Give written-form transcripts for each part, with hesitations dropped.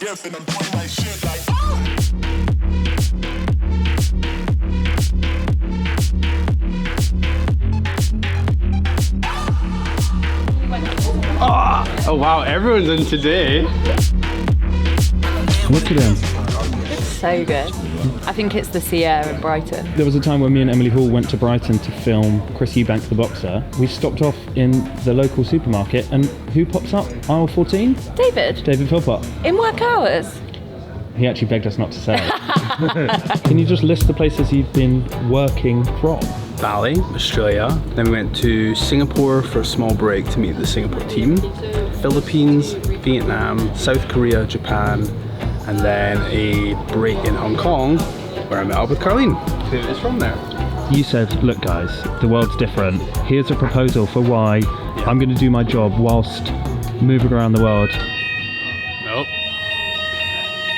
gift and I'm doing my shit like. Oh wow, everyone's in today. Look at him. It's so good. I think it's the sea air in Brighton. There was a time when me and Emily Hall went to Brighton to film Chris Eubank the boxer. We stopped off in the local supermarket and who pops up? Aisle 14? David? David Philpott. In work hours? He actually begged us not to say it. Can you just list the places you've been working from? Bali, Australia. Then we went to Singapore for a small break to meet the Singapore team. Philippines, Vietnam, South Korea, Japan, and then a break in Hong Kong where I met up with Carleen, who is from there. You said, look guys, the world's different. Here's a proposal for why I'm going to do my job whilst moving around the world. Nope.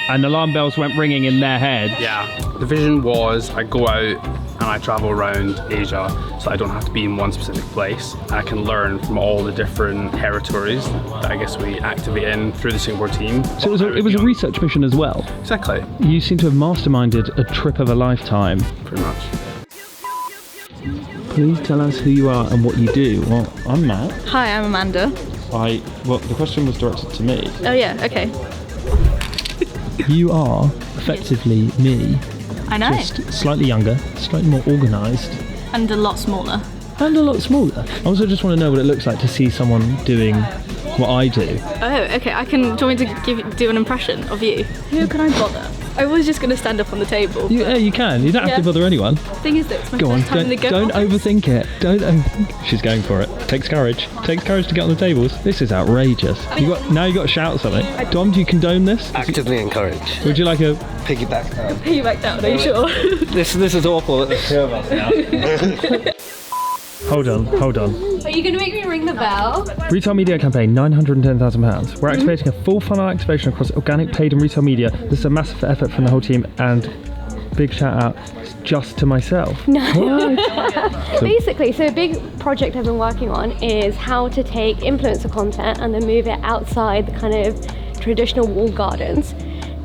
And alarm bells went ringing in their head. Yeah. The vision was I go out and I travel around Asia so I don't have to be in one specific place. I can learn from all the different territories that I guess we activate in through the Singapore team. So it was a research mission as well. Exactly. You seem to have masterminded a trip of a lifetime. Pretty much. Please tell us who you are and what you do. Well, I'm Matt. Hi, I'm Amanda. Well, the question was directed to me. Oh yeah, okay. You are effectively me. I know. Just slightly younger, slightly more organised. And a lot smaller. And a lot smaller. I also just want to know what it looks like to see someone doing what I do. Oh, okay. Do you want me to do an impression of you? Who can I bother? I was just going to stand up on the table. Yeah, you can. You don't have to bother anyone. Thing is that it's my Go on, first time in the don't overthink it. Don't overthink. She's going for it. Takes courage. Takes courage to get on the tables. This is outrageous. Now you got to shout something. Dom, do you condone this? Actively encourage. Would you like a Piggyback down. Piggyback down, are you sure? This is awful that there's two of us now. Hold on. Are you going to make me ring the bell? Retail media campaign, £910,000. We're activating a full funnel activation across organic, paid and retail media. This is a massive effort from the whole team and big shout out just to myself. No. Basically, so a big project I've been working on is how to take influencer content and then move it outside the kind of traditional walled gardens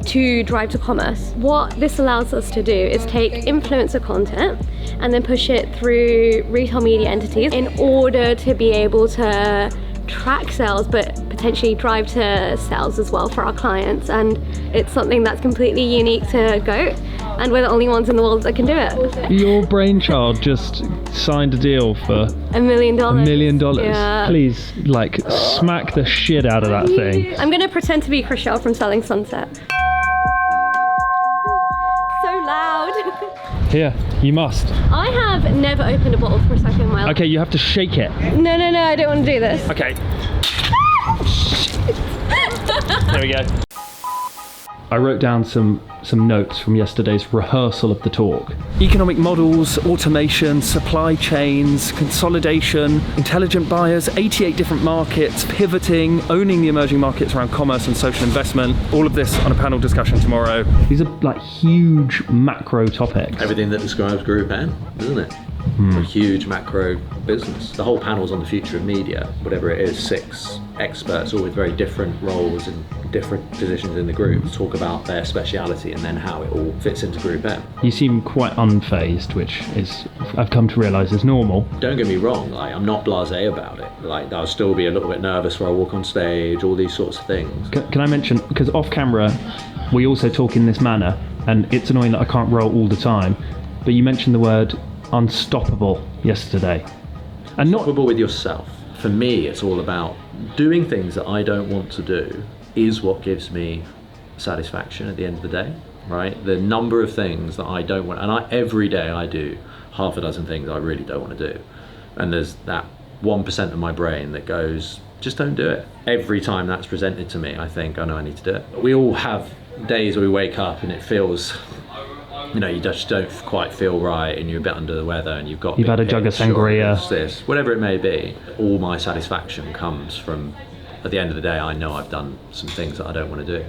to drive to commerce. What this allows us to do is take influencer content and then push it through retail media entities in order to be able to track sales but potentially drive to sales as well for our clients. And it's something that's completely unique to Goat, and we're the only ones in the world that can do it. Your brainchild just signed a deal for $1 million. $1 million. Yeah. Please, smack the shit out of that thing. I'm gonna pretend to be Chriselle from Selling Sunset. So loud. Here, you must. I have never opened a bottle for a second in my life. Okay, you have to shake it. No, I don't want to do this. Okay. There we go. I wrote down some notes from yesterday's rehearsal of the talk. Economic models, automation, supply chains, consolidation, intelligent buyers, 88 different markets, pivoting, owning the emerging markets around commerce and social investment. All of this on a panel discussion tomorrow. These are huge macro topics. Everything that describes Group N, isn't it? A huge macro business. The whole panel's on the future of media, whatever it is, 6 experts, all with very different roles and different positions in the group, talk about their speciality and then how it all fits into Group M. You seem quite unfazed, which is, I've come to realise, is normal. Don't get me wrong, I'm not blasé about it. I'll still be a little bit nervous where I walk on stage, all these sorts of things. Can I mention, because off camera, we also talk in this manner, and it's annoying that I can't roll all the time, but you mentioned the word unstoppable yesterday. And not Unstoppable with yourself. For me, it's all about doing things that I don't want to do is what gives me satisfaction at the end of the day, right? The number of things that I don't want, and every day I do half a dozen things I really don't want to do. And there's that 1% of my brain that goes, just don't do it. Every time that's presented to me, I think, I know I need to do it. We all have days where we wake up and it feels, you just don't quite feel right and you're a bit under the weather and you've had a jug of sangria, this, whatever it may be. All my satisfaction comes from, at the end of the day, I know I've done some things that I don't want to do.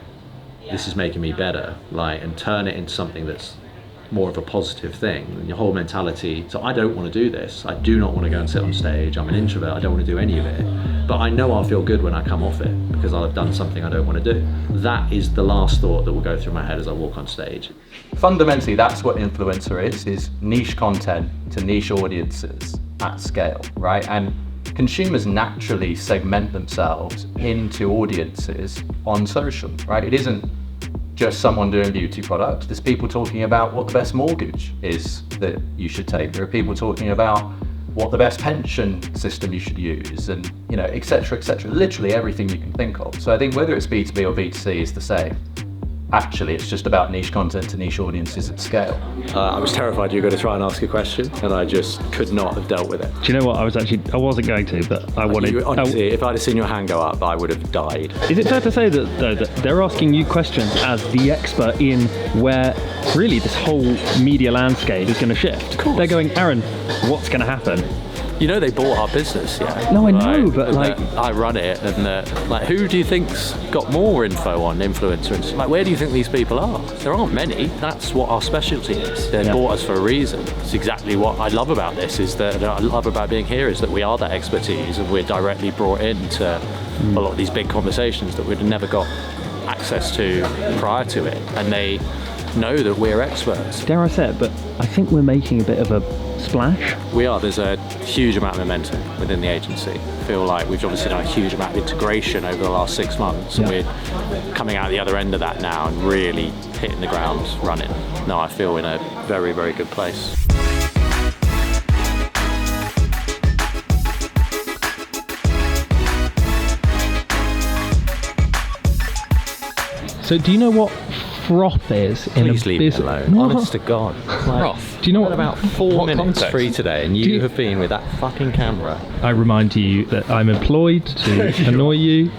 This is making me better, and turn it into something that's more of a positive thing. And your whole mentality, so I don't want to do this. I do not want to go and sit on stage. I'm an introvert, I don't want to do any of it. But I know I'll feel good when I come off it because I'll have done something I don't want to do. That is the last thought that will go through my head as I walk on stage. Fundamentally, that's what influencer is niche content to niche audiences at scale, right? And consumers naturally segment themselves into audiences on social, right? It isn't just someone doing beauty products. There's people talking about what the best mortgage is that you should take. There are people talking about what the best pension system you should use, and et cetera, literally everything you can think of. So I think whether it's B2B or B2C is the same. Actually, it's just about niche content to niche audiences at scale. I was terrified you were going to try and ask a question, and I just could not have dealt with it. Do you know what? I wasn't going to, but I wanted. Honestly, if I'd have seen your hand go up, I would have died. Is it fair to say that, though, that they're asking you questions as the expert in where really this whole media landscape is going to shift? They're going, Aaron, what's going to happen? They bought our business, yeah. No, I know, but I run it, and who do you think's got more info on influencers? Where do you think these people are? There aren't many. That's what our specialty is. They bought us for a reason. It's exactly what I love about this. I love about being here is that we are that expertise, and we're directly brought into a lot of these big conversations that we'd have never got access to prior to it, and they know that we're experts. Dare I say it, but I think we're making a bit of a splash. We are. There's a huge amount of momentum within the agency. I feel like we've obviously done a huge amount of integration over the last 6 months, and we're coming out the other end of that now and really hitting the ground running. No, I feel in a very, very good place. So do you know what froth is in Please a leave me business? alone. Honest to God. Froth. Do you know what About 4 minutes context? free today, and you have been with that fucking camera. I remind you that I'm employed to annoy you.